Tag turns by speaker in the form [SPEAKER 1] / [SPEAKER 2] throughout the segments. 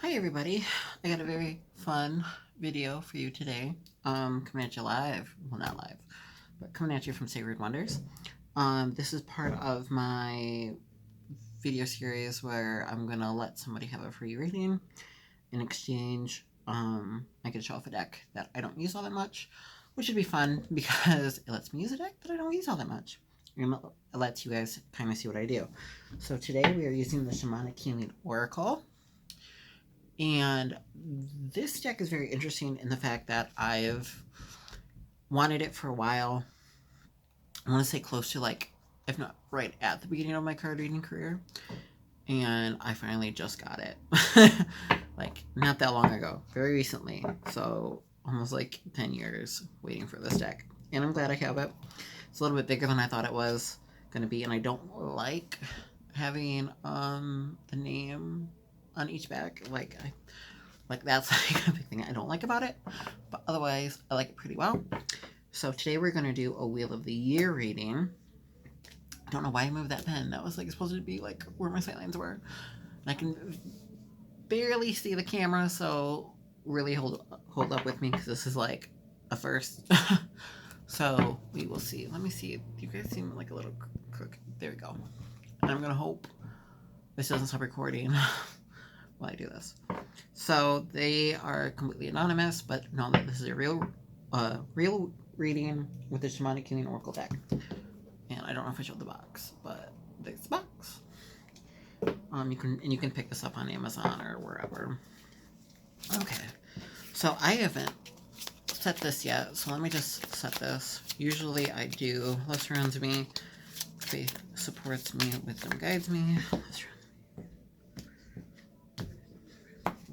[SPEAKER 1] Hi everybody, I got a very fun video for you today. Coming at you live, well not live, but coming at you from Sacred Wonders. This is part of my video series where I'm gonna let somebody have a free reading. In exchange, I can show off a deck that I don't use all that much, which would be fun because it lets me use a deck that I don't use all that much. And it lets you guys kind of see what I do. So today we are using the Shamanic Healing Oracle. And this deck is very interesting in the fact that I've wanted it for a while. I want to say close to if not right at the beginning of my card reading career. And I finally just got it. Not that long ago. Very recently. So almost 10 years waiting for this deck. And I'm glad I have it. It's a little bit bigger than I thought it was going to be. And I don't like having the name on each back. That's a big thing I don't like about it, but otherwise I like it pretty well. So today we're going to do a Wheel of the Year reading. I don't know why I moved that pen. That was supposed to be where my sight lines were. And I can barely see the camera, so really hold up with me because this is a first. So we will see. Let me see. You guys seem a little crooked. There we go. And I'm going to hope this doesn't stop recording while I do this. So they are completely anonymous, but know that this is a real reading with the Shamanic Healing Oracle deck. And I don't know if I showed the box, but there's the box. You can pick this up on Amazon or wherever. Okay, so I haven't set this yet, so let me just set this. Usually I do. Love surrounds me, faith supports me, wisdom guides me.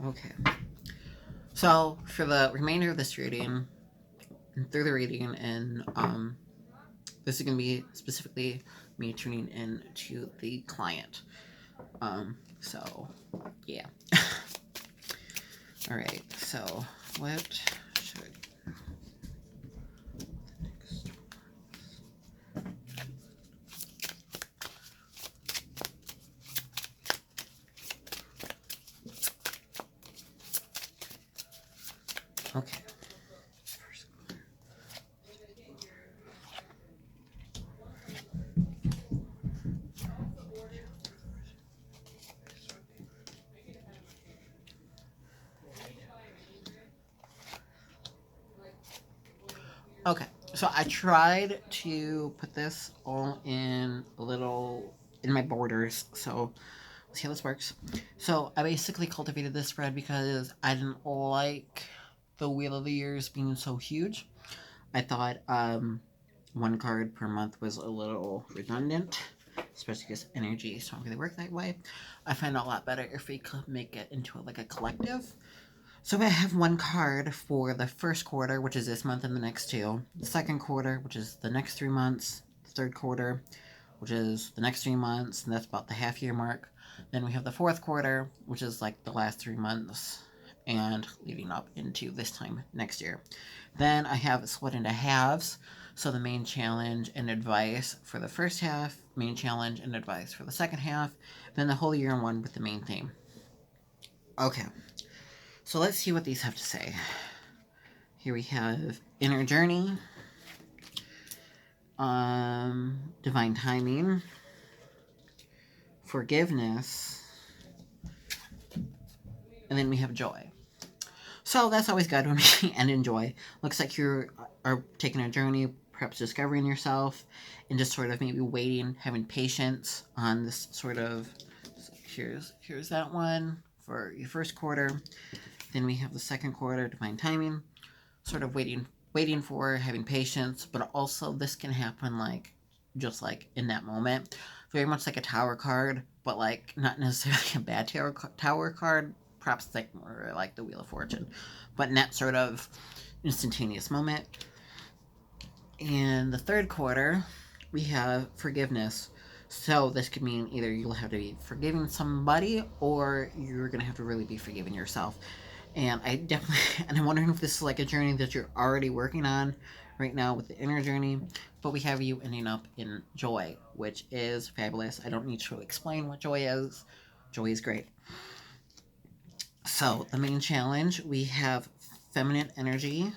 [SPEAKER 1] Okay, so for the remainder of this reading, through the reading, and this is going to be specifically me tuning in to the client. So yeah. All right. So what should okay. Okay, so I tried to put this all in my borders, so let's see how this works. So I basically cultivated this spread because I didn't like the Wheel of the Years being so huge. I thought one card per month was a little redundant, especially because energies don't really work that way. I find it a lot better if we could make it into a collective. So I have one card for the first quarter, which is this month and the next two. The second quarter, which is the next 3 months. The third quarter, which is the next 3 months, and that's about the half-year mark. Then we have the fourth quarter, which is the last 3 months, and leading up into this time next year. Then I have it split into halves. So the main challenge and advice for the first half, main challenge and advice for the second half, then the whole year in one with the main theme. Okay. So let's see what these have to say. Here we have Inner Journey, Divine Timing, Forgiveness, and then we have Joy. So that's always good when we end in joy. Looks like you are taking a journey, perhaps discovering yourself, and just sort of maybe waiting, having patience on this sort of. So here's that one for your first quarter. Then we have the second quarter, Divine Timing, sort of waiting for, having patience, but also this can happen just in that moment. Very much like a tower card, but not necessarily a bad tower card, perhaps more like the Wheel of Fortune, but in that sort of instantaneous moment. And the third quarter, we have Forgiveness. So this could mean either you'll have to be forgiving somebody, or you're going to have to really be forgiving yourself. And I'm wondering if this is a journey that you're already working on right now with the inner journey, but we have you ending up in joy, which is fabulous. I don't need to explain what joy is. Joy is great. So the main challenge, we have feminine energy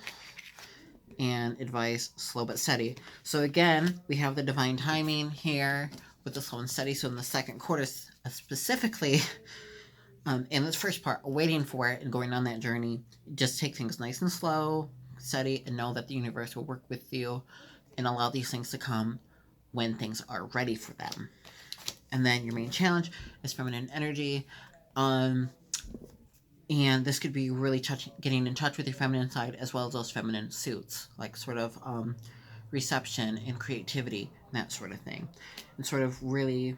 [SPEAKER 1] and advice, slow but steady. So again, we have the divine timing here with the slow and steady. So in the second quarter, specifically, in this first part, waiting for it and going on that journey, just take things nice and slow, steady, and know that the universe will work with you and allow these things to come when things are ready for them. And then your main challenge is feminine energy. And this could be really getting in touch with your feminine side as well as those feminine suits, like sort of reception and creativity, and that sort of thing. And sort of really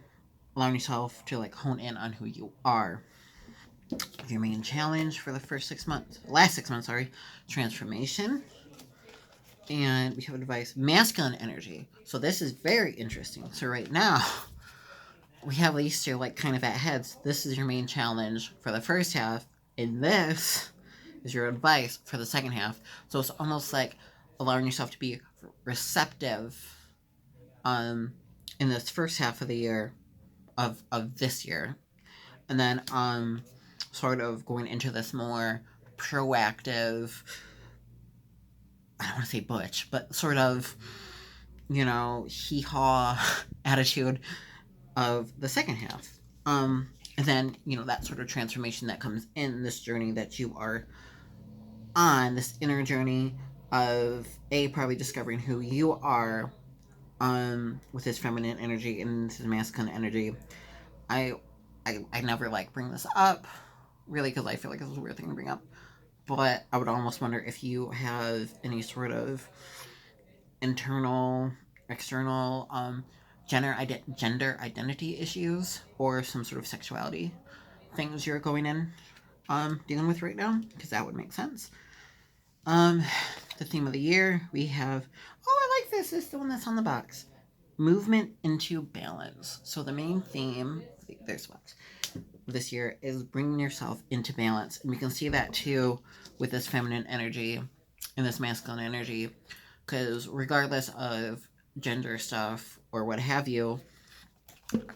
[SPEAKER 1] allowing yourself to like hone in on who you are. Your main challenge for the last 6 months, transformation. And we have advice, masculine energy. So this is very interesting. So right now, we have these two like kind of at heads. This is your main challenge for the first half, and this is your advice for the second half. So it's almost like allowing yourself to be receptive in this first half of the year of this year. And then sort of going into this more proactive, I don't want to say butch, but sort of, hee-haw attitude of the second half. And then, that sort of transformation that comes in this journey that you are on, this inner journey of probably discovering who you are with this feminine energy and this masculine energy. I never bring this up, really, because I feel like this is a weird thing to bring up. But I would almost wonder if you have any sort of internal, external, gender identity issues or some sort of sexuality things you're going in dealing with right now, because that would make sense. The theme of the year, we have, I like this. This is the one that's on the box. Movement into balance. So the main theme, there's the box, this year is bringing yourself into balance. And we can see that too with this feminine energy and this masculine energy, because regardless of gender stuff or what have you,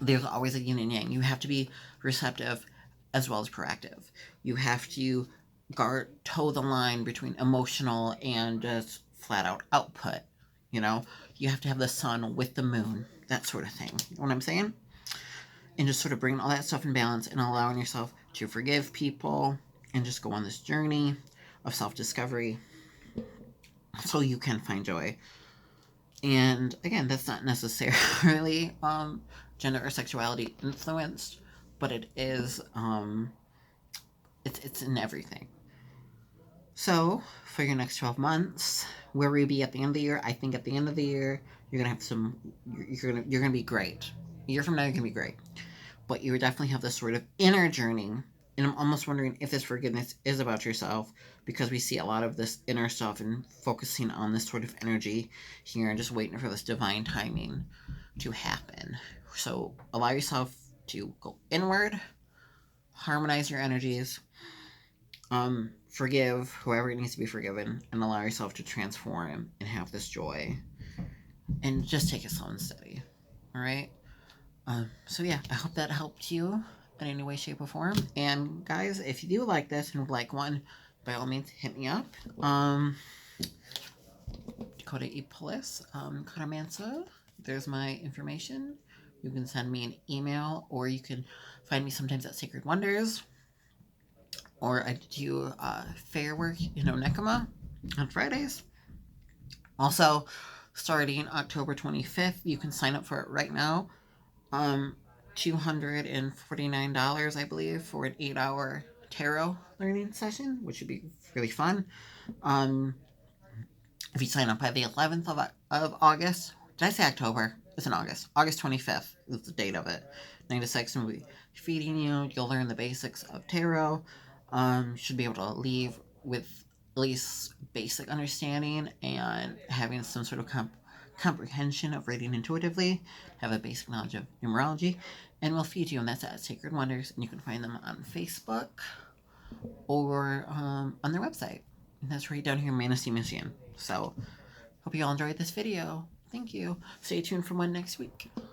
[SPEAKER 1] there's always a yin and yang. You have to be receptive as well as proactive. You have to toe the line between emotional and just flat out output. You have to have the sun with the moon, that sort of thing. You know what I'm saying? And just sort of bringing all that stuff in balance and allowing yourself to forgive people and just go on this journey of self-discovery so you can find joy. And again, that's not necessarily gender or sexuality influenced, but it is, it's in everything. So for your next 12 months, where will you be at the end of the year? I think at the end of the year, you're going to have you're going to be great. A year from now, you're going to be great. But you would definitely have this sort of inner journey. And I'm almost wondering if this forgiveness is about yourself, because we see a lot of this inner stuff and focusing on this sort of energy here and just waiting for this divine timing to happen. So allow yourself to go inward, harmonize your energies, forgive whoever needs to be forgiven, and allow yourself to transform and have this joy. And just take it slow and steady. All right? So yeah, I hope that helped you in any way, shape, or form. And guys, if you do like this and would like one, by all means, hit me up. Dakota E. Pullis, Caramansa. There's my information. You can send me an email, or you can find me sometimes at Sacred Wonders. Or I do fair work in Onekama on Fridays. Also, starting October 25th, you can sign up for it right now. $249, I believe, for an 8-hour tarot learning session, which would be really fun. If you sign up by the 11th of August, did I say October? It's in August. August 25th is the date of it. 9 to 6, and we'll be feeding you. You'll learn the basics of tarot. Should be able to leave with at least basic understanding and having some sort of comprehension of reading intuitively, have a basic knowledge of numerology, and we'll feed you, and that's at Sacred Wonders, and you can find them on Facebook or on their website, and that's right down here in Manistee, Michigan. So hope you all enjoyed this video. Thank you. Stay tuned for one next week.